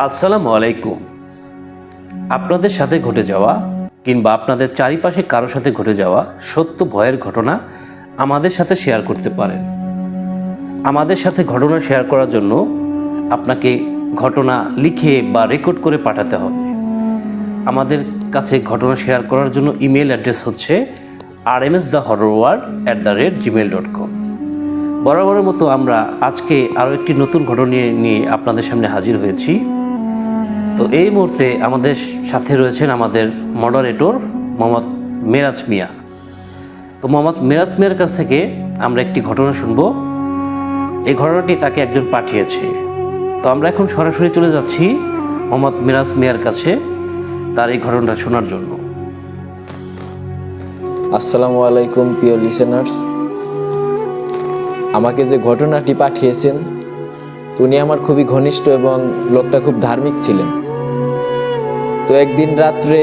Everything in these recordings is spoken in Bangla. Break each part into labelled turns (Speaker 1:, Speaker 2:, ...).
Speaker 1: আসসালামু আলাইকুম। আপনাদের সাথে ঘটে যাওয়া কিংবা আপনাদের চারিপাশে কারো সাথে ঘটে যাওয়া সত্য ভয়ের ঘটনা আমাদের সাথে শেয়ার করতে পারেন। আমাদের সাথে ঘটনা শেয়ার করার জন্য আপনাকে ঘটনা লিখে বা রেকর্ড করে পাঠাতে হবে। আমাদের কাছে ঘটনা শেয়ার করার জন্য ইমেল অ্যাড্রেস হচ্ছে rmsthehorrorworld@gmail.com। বরাবরের মতো আমরা আজকে আরও একটি নতুন ঘটনা নিয়ে আপনাদের সামনে হাজির হয়েছি। তো এই মুহূর্তে আমাদের সাথে রয়েছেন আমাদের মডারেটর মোহাম্মদ মেরাজ মিয়া। তো মোহাম্মদ মেরাজ মিয়ার কাছ থেকে আমরা একটি ঘটনা শুনব। এই ঘটনাটি তাকে একজন পাঠিয়েছে। তো আমরা এখন সরাসরি চলে যাচ্ছি মোহাম্মদ মেরাজ মিয়ার কাছে তার এই ঘটনাটা শোনার জন্য।
Speaker 2: আসসালামু আলাইকুম প্রিয় লিসেনার্স, আমাকে যে ঘটনাটি পাঠিয়েছেন উনি আমার খুবই ঘনিষ্ঠ এবং লোকটা খুব ধার্মিক ছিলেন। তো একদিন রাত্রে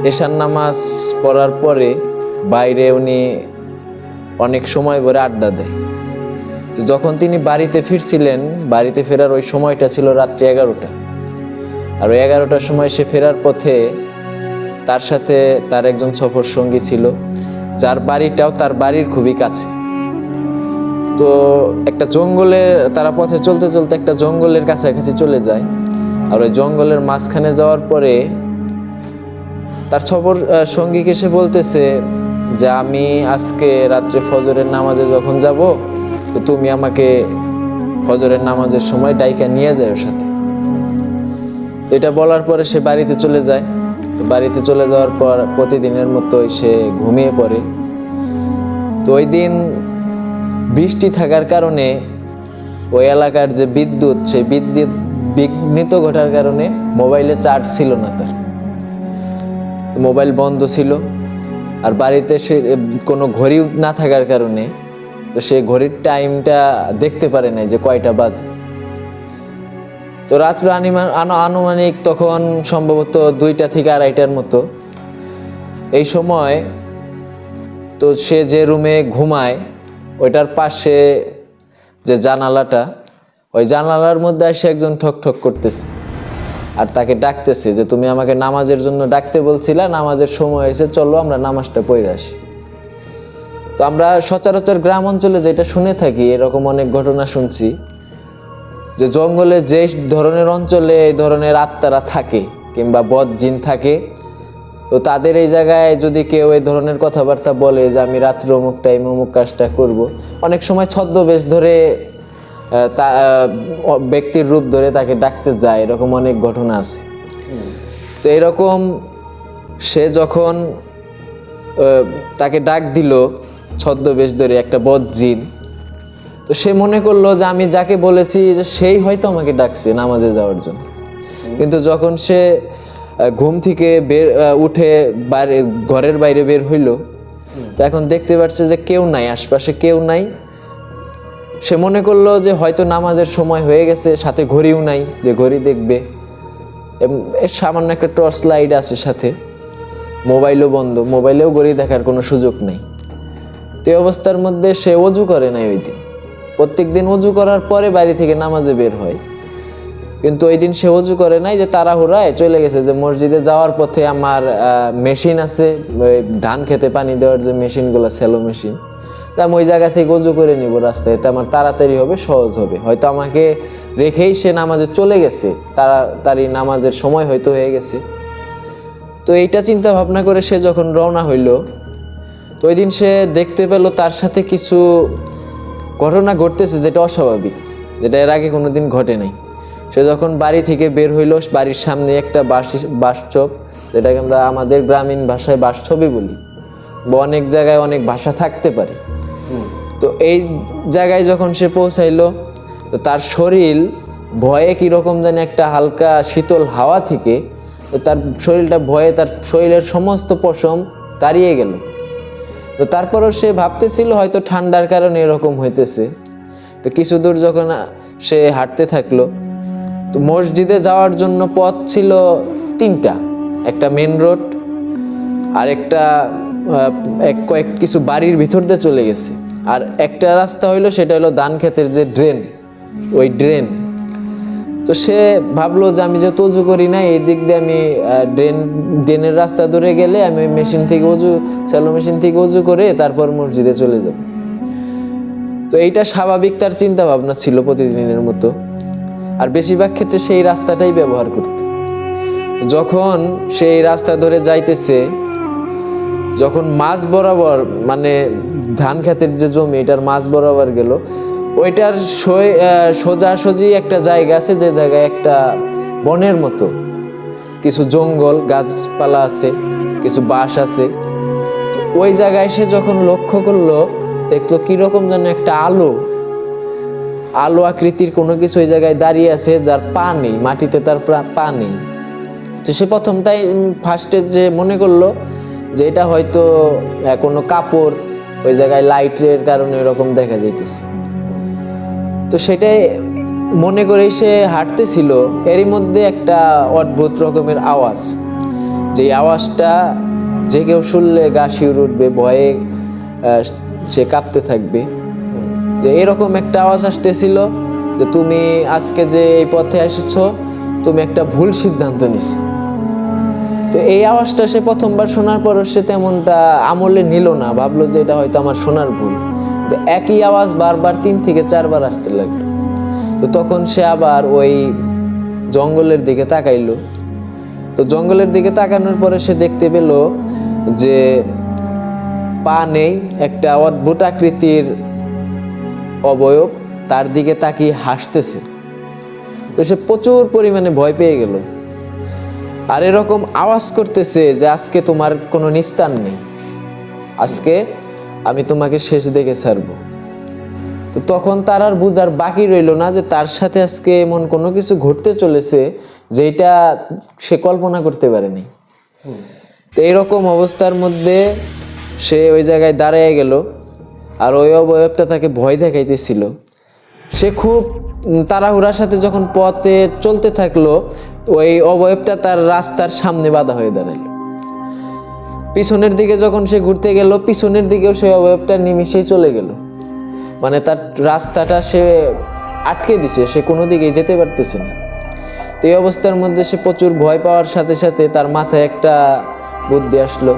Speaker 2: এশার নামাজ পড়ার পরে বাইরে উনি অনেক সময় ধরে আড্ডা দেয়। তো যখন তিনি বাড়িতে ফিরছিলেন, বাড়িতে ফেরার ওই সময়টা ছিল রাত্রি 11টা। আর ওই 11টার সময় সে ফেরার পথে তার সাথে তার একজন সফর সঙ্গী ছিল, যার বাড়িটাও তার বাড়ির খুবই কাছে। তো একটা জঙ্গলে তারা পথে চলতে চলতে একটা জঙ্গলের কাছাকাছি চলে যায়। আর ওই জঙ্গলের মাঝখানে যাওয়ার পরে তার সফর সঙ্গীকে সে বলতেছে যে আমি আজকে রাত্রে ফজরের নামাজে যখন যাব, তো তুমি আমাকে ফজরের নামাজের সময় ডাইকা নিয়ে যায় ওর সাথে। তো এটা বলার পরে সে বাড়িতে চলে যায়। তো বাড়িতে চলে যাওয়ার পর প্রতিদিনের মতোই সে ঘুমিয়ে পড়ে। তো ওই দিন বৃষ্টি থাকার কারণে ওই এলাকার যে বিদ্যুৎ, সেই বিদ্যুৎ বিঘ্নিত ঘটার কারণে মোবাইলে চার্জ ছিল না তার। মোবাইল বন্ধ ছিল। আর বাড়িতে সে কোনো ঘড়ি না থাকার কারণে তো সে ঘড়ির টাইমটা দেখতে পারে না যে কয়টা বাজে। তো রাত্র আনুমানিক তখন সম্ভবত 2টা থেকে 2:30টার মতো। এই সময় তো সে যে রুমে ঘুমায় ওইটার পাশে যে জানালাটা, ওই জানালার মধ্যে এসে একজন ঠক ঠক করতেছে আর তাকে ডাকতেছে যে তুমি আমাকে নামাজের জন্য ডাকতে বলছিলা, নামাজের সময় হয়েছে, চলো আমরা নামাজটা পড়ে আসি। তো আমরা সচরাচর গ্রাম অঞ্চলে যেটা শুনে থাকি, এরকম অনেক ঘটনা শুনছি যে জঙ্গলে যে ধরনের অঞ্চলে এই ধরনের আত্মারা থাকে কিংবা বদ জিন থাকে, তো তাদের এই জায়গায় যদি কেউ এই ধরনের কথাবার্তা বলে যে আমি রাত্রে অমুক টাইমে অমুক কাজটা করব, অনেক সময় ছদ্মবেশ ধরে ব্যক্তির রূপ ধরে তাকে ডাকতে যায়, এরকম অনেক ঘটনা আছে। তো এরকম সে যখন তাকে ডাক দিল ছদ্মবেশ ধরে একটা বদ জিন, তো সে মনে করলো যে আমি যাকে বলেছি যে সেই হয়তো আমাকে ডাকছে নামাজে যাওয়ার জন্য। কিন্তু যখন সে ঘুম থেকে উঠে ঘরের বাইরে বের হইল, তো এখন দেখতে পাচ্ছে যে কেউ নাই, আশপাশে কেউ নাই। সে মনে করলো যে হয়তো নামাজের সময় হয়ে গেছে, সাথে ঘড়িও নাই যে ঘড়ি দেখবে। সামান্য একটা টর্চ লাইট আছে সাথে, মোবাইলও বন্ধ, মোবাইলেও ঘড়ি দেখার কোনো সুযোগ নেই। তো এই অবস্থার মধ্যে সে অজু করে নাই ওই দিন। প্রত্যেক দিন অজু করার পরে বাড়ি থেকে নামাজে বের হয়, কিন্তু ওই দিন সে অজু করে নাই, যে তাড়াহুড়ায় চলে গেছে যে মসজিদে যাওয়ার পথে আমার মেশিন আছে, ওই ধান খেতে পানি দেওয়ার যে মেশিনগুলো, সেলো মেশিন, তা আমি ওই জায়গা থেকে অজু করে নিব রাস্তায়, তা আমার তাড়াতাড়ি হবে, সহজ হবে। হয়তো আমাকে রেখেই সে নামাজে চলে গেছে, তাড়াতাড়ি নামাজের সময় হয়তো হয়ে গেছে। তো এইটা চিন্তা ভাবনা করে সে যখন রওনা হইল, তো ওই দিন সে দেখতে পেল তার সাথে কিছু ঘটনা ঘটতেছে যেটা অস্বাভাবিক, যেটা এর আগে কোনোদিন ঘটে নাই। সে যখন বাড়ি থেকে বের হইল, বাড়ির সামনে একটা বাসচপ, যেটাকে আমরা আমাদের গ্রামীণ ভাষায় বাসছবি বলি, বা অনেক জায়গায় অনেক ভাষা থাকতে পারে। তো এই জায়গায় যখন সে পৌঁছাইলো, তো তার শরীর ভয়ে কীরকম জানি একটা হালকা শীতল হাওয়া থেকে তার শরীরটা ভয়ে তার শরীরের সমস্ত পশম দাঁড়িয়ে গেল। তো তারপরও সে ভাবতেছিল হয়তো ঠান্ডার কারণে এরকম হইতেছে। তো কিছু দূর যখন সে হাঁটতে থাকলো, তো মসজিদে যাওয়ার জন্য পথ ছিল 3টা, একটা মেন রোড আর একটা কিছু বাড়ির ভিতর দিয়ে চলে গেছে, আর একটা রাস্তা হইলো সেটা হলো ধান ক্ষেতের যে ড্রেন, ওই ড্রেন। তো সে ভাবলো যে আমি যেহেতু অজু করি না, এই দিক দিয়ে আমি ড্রেনের রাস্তা ধরে গেলে আমি স্যালো মেশিন থেকে অজু করে তারপর মসজিদে চলে যাব। তো এইটা স্বাভাবিক তার চিন্তা ভাবনা ছিল প্রতিদিনের মতো, আর বেশিরভাগ ক্ষেত্রে সেই রাস্তাটাই ব্যবহার করত। যখন সেই রাস্তা ধরে যাইতেছে, যখন মাঝ বরাবর মানে ধান খেতের যে জমি, এটার মাঝ বরাবর গেল, ওইটার সোজাসুজি একটা জায়গা আছে, যে জায়গায় একটা বনের মতো কিছু জঙ্গল গাছপালা আছে, কিছু বাঁশ আছে। ওই জায়গায় সে যখন লক্ষ্য করলো, দেখলো কিরকম যেন একটা আলো আকৃতির কোনো কিছু ওই জায়গায় দাঁড়িয়ে আছে, যার পা নেই, মাটিতে তার পা নেই। তো সে প্রথমটাই ফার্স্টে যে মনে করলো যে এটা হয়তো কোনো কাপড়, ওই জায়গায় লাইটের কারণে এরকম দেখা যাইতেছে। তো সেটাই মনে করেই সে হাঁটতেছিল, এরই মধ্যে একটা অদ্ভুত রকমের আওয়াজ, যে আওয়াজটা যে কেউ শুনলে গা শিউরে উঠবে, ভয়ে সে কাঁপতে থাকবে। যে এরকম একটা আওয়াজ আসতেছিল যে তুমি আজকে যে এই পথে এসেছো, তুমি একটা ভুল সিদ্ধান্ত নিছো। তো এই আওয়াজটা সে প্রথমবার শোনার পর সে তেমনটা আমলে নিল না, ভাবলো যে এটা হয়তো আমার শোনার ভুল। তো একই আওয়াজ বারবার 3 থেকে 4 বার আসতে লাগলো। তো তখন সে আবার ওই জঙ্গলের দিকে তাকাইলো। তো জঙ্গলের দিকে তাকানোর পরে সে দেখতে পেল যে পা নেই, একটা অদ্ভুত আকৃতির অবয়ব তার দিকে তাকিয়ে হাসতেছে। তো সে প্রচুর পরিমাণে ভয় পেয়ে গেল, আর এরকম আওয়াজ করতেছে যে আজকে তোমার কোনো নিস্তার নেই, আজকে আমি তোমাকে শেষ দেখে ছাড়বো। তো তখন তার আর বুঝার বাকি রইল না যে তার সাথে আজকে এমন কোনো কিছু ঘটতে চলেছে যেটা সে কল্পনা করতে পারেনি। তো এইরকম অবস্থার মধ্যে সে ওই জায়গায় দাঁড়িয়ে গেল, আর ওই অবয়বটা তাকে ভয় দেখাইতেছিল। সে খুব তাড়াহুড়ার সাথে যখন পথে চলতে থাকলো, ওই অবয়বটা তার রাস্তার সামনে বাধা হয়ে দাঁড়ালো। পিছনের দিকে যখন সে ঘুরতে গেল, পিছনের দিকেও সেই অবয়বটা নিমিশেই চলে গেল, মানে তার রাস্তাটা সে আটকে দিছে, সে কোনো দিকেই যেতে পারতেছে না। তো এই অবস্থার মধ্যে সে প্রচুর ভয় পাওয়ার সাথে সাথে তার মাথায় একটা বুদ্ধি আসলো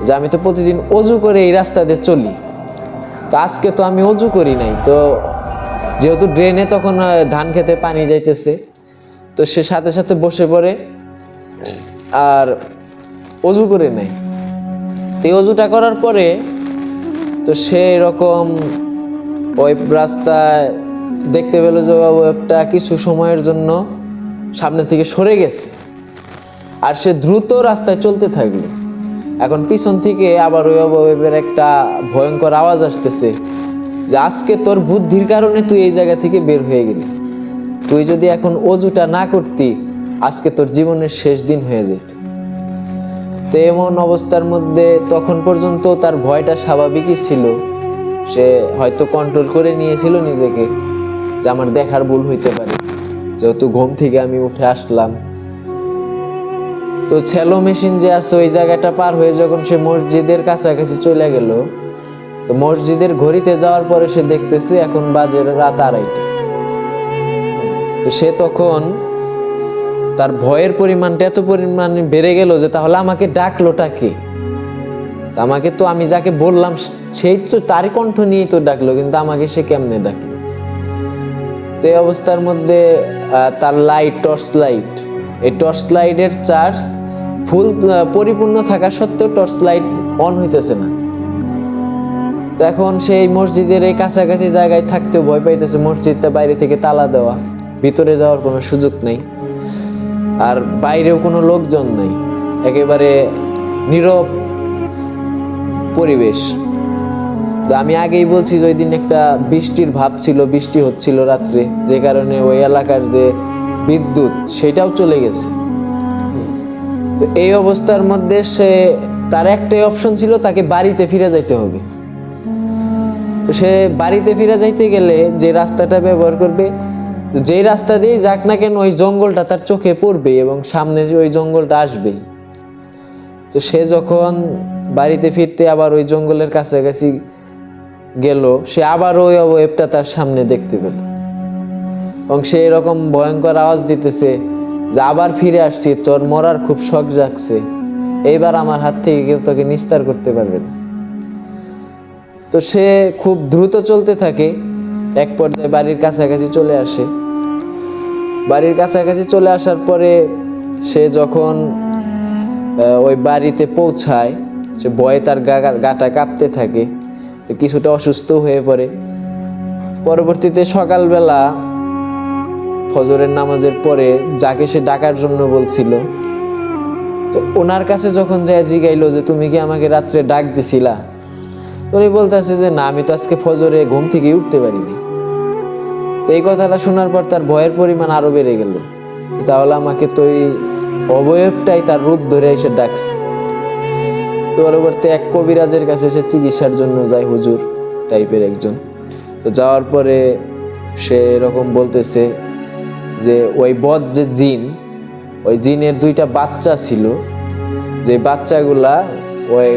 Speaker 2: যে আমি তো প্রতিদিন অজু করে এই রাস্তা দিয়ে চলি, তো আজকে তো আমি অজু করি নাই। তো যেহেতু ড্রেনে তখন ধান খেতে পানি যাইতেছে, তো সে সাথে সাথে বসে পড়ে আর অজু করে নেয়। তো এই অজুটা করার পরে তো সে এরকম ওই রাস্তায় দেখতে পেল যে অবয়বটা কিছু সময়ের জন্য সামনে থেকে সরে গেছে, আর সে দ্রুত রাস্তায় চলতে থাকলো। এখন পিছন থেকে আবার ওই অবয়বের একটা ভয়ঙ্কর আওয়াজ আসতেছে যে আজকে তোর বুদ্ধির কারণে তুই এই জায়গা থেকে বের হয়ে গেলি, তুই যদি এখন অজুটা না করতি আজকে তোর জীবনের শেষ দিন হয়ে যেত। তো এমন অবস্থার মধ্যে তখন পর্যন্ত তার ভয়টা স্বাভাবিকই ছিল, সে হয়তো কন্ট্রোল করে নিয়েছিল নিজেকে যে আমার দেখার ভুল হইতে পারে, যেহেতু ঘুম থেকে আমি উঠে আসলাম। তো স্যালো মেশিন যে আছে ওই জায়গাটা পার হয়ে যখন সে মসজিদের কাছাকাছি চলে গেল, তো মসজিদের ঘড়িতে যাওয়ার পরে সে দেখতেছে এখন বাজে রাত 2:30। তো সে তখন তার ভয়ের পরিমাণটা এত পরিমাণে বেড়ে গেল যে তাহলে আমাকে ডাকলোটা কে? আমাকে তো আমি যাকে বললাম সেই তো তারই কণ্ঠ নিয়েই তো ডাকলো, কিন্তু আমাকে সে কেমনে ডাকলো? তো এই অবস্থার মধ্যে তার এই টর্চ লাইটের চার্জ ফুল পরিপূর্ণ থাকা সত্ত্বেও টর্চ লাইট অন হইতেছে না। তো এখন সেই মসজিদের এই কাছাকাছি জায়গায় থাকতেও ভয় পাইতেছে, মসজিদটা বাইরে থেকে তালা দেওয়া, ভিতরে যাওয়ার কোনো সুযোগ নেই, আর বাইরেও কোনো লোকজন নেই, একেবারে নীরব পরিবেশ। তো আমি আগেই বলছি যে ওই দিন একটা বৃষ্টির ভাব ছিল, বৃষ্টি হচ্ছিল রাত্রে, যে কারণে ওই এলাকার যে বিদ্যুৎ সেটাও চলে গেছে। তো এই অবস্থার মধ্যে তার একটাই অপশন ছিল, তাকে বাড়িতে ফিরে যাইতে হবে। তো সে বাড়িতে ফিরে যাইতে গেলে যে রাস্তাটা ব্যবহার করবে, যেই রাস্তা দিয়ে যাক না কেন ওই জঙ্গলটা তার চোখে পড়বে এবং সামনে ওই জঙ্গলটা আসবেই। তো সে যখন বাড়িতে ফিরতে আবার ওই জঙ্গলের কাছাকাছি গেল, সে আবার ওই অবয়বটা তার সামনে দেখতে পেল। এবং সে এরকম ভয়ঙ্কর আওয়াজ দিতেছে যে আবার ফিরে আসছি, তোর মরার খুব শখ জাগছে, এইবার আমার হাত থেকে কেউ তোকে নিস্তার করতে পারবে না। তো সে খুব দ্রুত চলতে থাকে, এক পর্যায়ে বাড়ির কাছাকাছি চলে আসে। বাড়ির কাছাকাছি চলে আসার পরে সে যখন ওই বাড়িতে পৌঁছায়, সে ভয়ে তার গাটা কাঁপতে থাকে, কিছুটা অসুস্থ হয়ে পড়ে। পরবর্তীতে সকালবেলা ফজরের নামাজের পরে যাকে সে ডাকার জন্য বলছিল, তো ওনার কাছে যখন যায় জিগাইলো যে তুমি কি আমাকে রাত্রে ডাক দিছিলা, উনি বলতেছে যে না, আমি তো আজকে ফজরে ঘুম থেকে উঠতে পারিনি। তো এই কথাটা শোনার পর তার ভয়ের পরিমাণ আরো বেড়ে গেল, তাহলে আমাকে তো এই অবয়বটাই তার রূপ ধরে এসে ডাকছে। পরবর্তী এক কবিরাজের কাছে সে চিকিৎসার জন্য যায়, হুজুর টাইপের একজন। তো যাওয়ার পরে সে এরকম বলতেছে যে ওই বদ যে জিন, ওই জিনের 2টা বাচ্চা ছিল, যে বাচ্চাগুলা ওই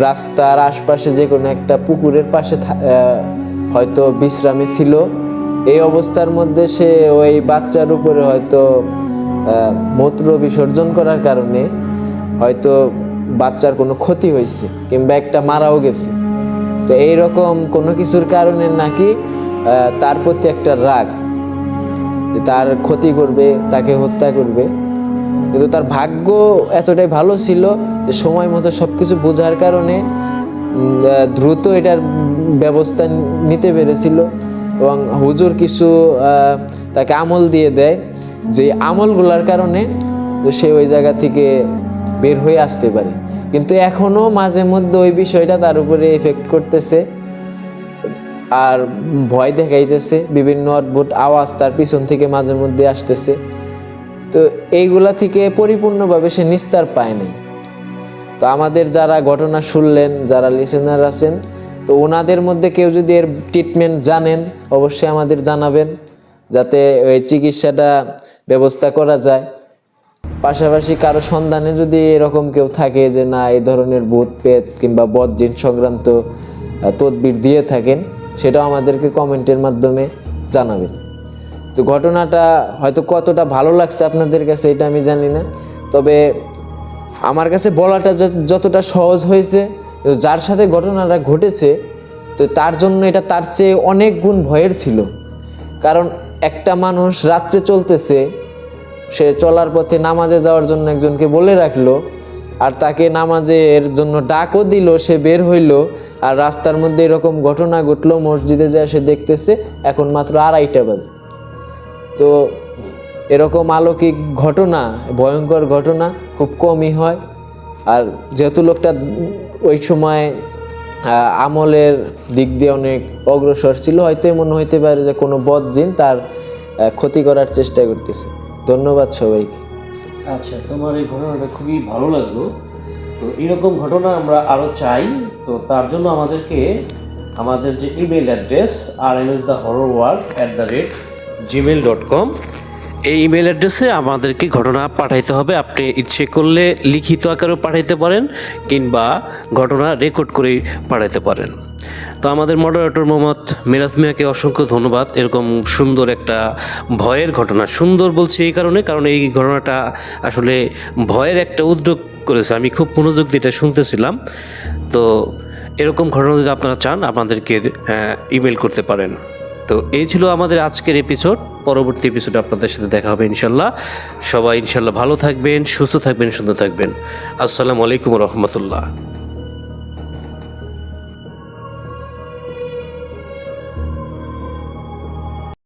Speaker 2: রাস্তার আশপাশে যে কোনো একটা পুকুরের পাশে হয়তো বিশ্রামে ছিল। এই অবস্থার মধ্যে সে ওই বাচ্চার উপরে হয়তো মূত্র বিসর্জন করার কারণে হয়তো বাচ্চার কোনো ক্ষতি হয়েছে, কিংবা একটা মারাও গেছে। তো এইরকম কোনো কিছুর কারণে নাকি তার প্রতি একটা রাগ, যে তার ক্ষতি করবে, তাকে হত্যা করবে। কিন্তু তার ভাগ্য এতটাই ভালো ছিল যে সময় মতো সব কিছু বোঝার কারণে দ্রুত এটার ব্যবস্থা নিতে পেরেছিল। এবং হুজুর কিছু তাকে আমল দিয়ে দেয়, যে আমলগুলোর কারণে সে ওই জায়গা থেকে বের হয়ে আসতে পারে। কিন্তু এখনও মাঝে মধ্যে ওই বিষয়টা তার উপরে এফেক্ট করতেছে আর ভয় দেখাইতেছে, বিভিন্ন অদ্ভুত আওয়াজ তার পিছন থেকে মাঝে মধ্যে আসতেছে। তো এইগুলা থেকে পরিপূর্ণভাবে সে নিস্তার পায় নাই। তো আমাদের যারা ঘটনা শুনলেন, যারা লিসেনার আছেন, তো ওনাদের মধ্যে কেউ যদি এর ট্রিটমেন্ট জানেন অবশ্যই আমাদের জানাবেন, যাতে ওই চিকিৎসাটা ব্যবস্থা করা যায়। পাশাপাশি কারো সন্ধানে যদি এরকম কেউ থাকে যে না এই ধরনের ভূত পেত কিংবা বদজিন সংক্রান্ত তদবির দিয়ে থাকেন, সেটাও আমাদেরকে কমেন্টের মাধ্যমে জানাবেন। তো ঘটনাটা হয়তো কতটা ভালো লাগছে আপনাদের কাছে এটা আমি জানি না, তবে আমার কাছে বলাটা যতটা সহজ হয়েছে, যার সাথে ঘটনাটা ঘটেছে তো তার জন্য এটা তার চেয়ে অনেক গুণ ভয়ের ছিল। কারণ একটা মানুষ রাত্রে চলতেছে, সে চলার পথে নামাজে যাওয়ার জন্য একজনকে বলে রাখলো, আর তাকে নামাজের জন্য ডাকও দিল, সে বের হইল, আর রাস্তার মধ্যে এরকম ঘটনা ঘটলো। মসজিদে যায় সে দেখতেছে এখন মাত্র 2:30 বাজে। তো এরকম অলৌকিক ঘটনা, ভয়ঙ্কর ঘটনা খুব কমই হয়। আর যেহেতু লোকটা ওই সময় আমলের দিক দিয়ে অনেক অগ্রসর ছিল, হয়তো মনে হইতে পারে যে কোনো বদজিন তার ক্ষতি করার চেষ্টা করতেছে। ধন্যবাদ সবাইকে।
Speaker 1: আচ্ছা, তোমার এই ঘটনাটা খুবই ভালো লাগলো। তো এরকম ঘটনা আমরা আরও চাই। তো তার জন্য আমাদের যে ইমেল অ্যাড্রেস rmsthehorrorworld@gmail.com, এই ইমেল অ্যাড্রেসে আমাদেরকে ঘটনা পাঠাইতে হবে। আপনি ইচ্ছে করলে লিখিত আকারেও পাঠাইতে পারেন, কিংবা ঘটনা রেকর্ড করেই পাঠাইতে পারেন। তো আমাদের মডারেটর মোহাম্মদ মিরাজ মিয়াকে অসংখ্য ধন্যবাদ। এরকম সুন্দর একটা ভয়ের ঘটনা, সুন্দর বলছি এই কারণ এই ঘটনাটা আসলে ভয়ের একটা উদ্যোগ করেছে। আমি খুব মনোযোগ দিয়ে এটা শুনতেছিলাম। তো এরকম ঘটনা যদি আপনারা চান আপনাদেরকে ইমেল করতে পারেন। তো এই ছিল আমাদের আজকের এপিসোড। পরবর্তী এপিসোডে আপনাদের সাথে দেখা হবে ইনশাল্লাহ। সবাই ইনশাল্লাহ ভালো থাকবেন, সুস্থ থাকবেন, সুন্দর থাকবেন। আসসালামু আলাইকুম রহমতুল্লাহ।